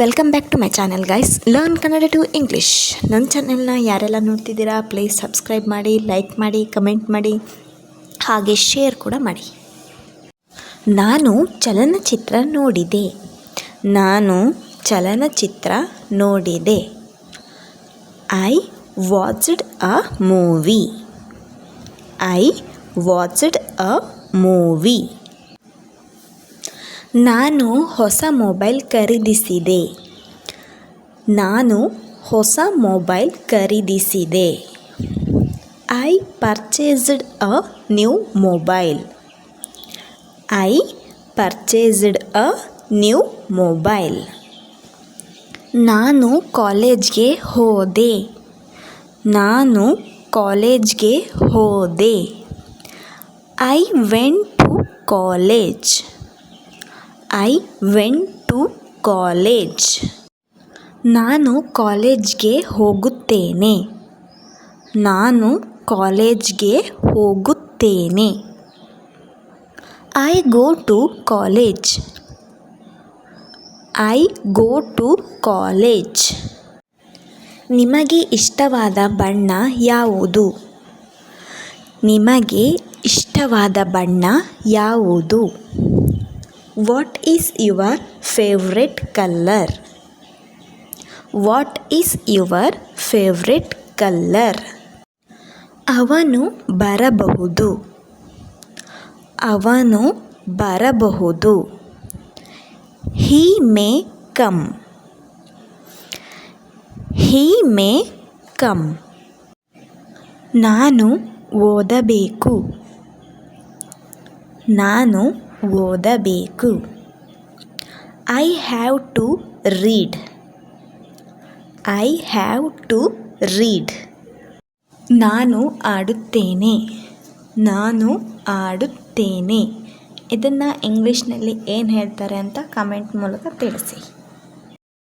Welcome back to my channel guys, learn Kannada to English. ನನ್ನ ಚಾನೆಲ್ನ ಯಾರೆಲ್ಲ ನೋಡ್ತಿದ್ದೀರಾ ಪ್ಲೀಸ್ ಸಬ್ಸ್ಕ್ರೈಬ್ ಮಾಡಿ, ಲೈಕ್ ಮಾಡಿ, ಕಮೆಂಟ್ ಮಾಡಿ, ಹಾಗೆ ಶೇರ್ ಕೂಡ ಮಾಡಿ. ನಾನು ಚಲನಚಿತ್ರ ನೋಡಿದೆ. I watched a movie. ನಾನು ಹೊಸ ಮೊಬೈಲ್ ಖರೀದಿಸಿದೆ. I purchased a new mobile. ನಾನು ಕಾಲೇಜ್ಗೆ ಹೋದೆ. I went to college. ನಾನು ಕಾಲೇಜ್ಗೆ ಹೋಗುತ್ತೇನೆ. I go to college. ನಿಮಗೆ ಇಷ್ಟವಾದ ಬಣ್ಣ ಯಾವುದು? What is your favourite colour? ಅವನು ಬರಬಹುದು. He may come. ನಾನು ಓದಬೇಕು. I have to read. ನಾನು ಆಡುತ್ತೇನೆ. ಇದನ್ನು ಇಂಗ್ಲೀಷ್ನಲ್ಲಿ ಏನು ಹೇಳ್ತಾರೆ ಅಂತ ಕಮೆಂಟ್ ಮೂಲಕ ತಿಳಿಸಿ.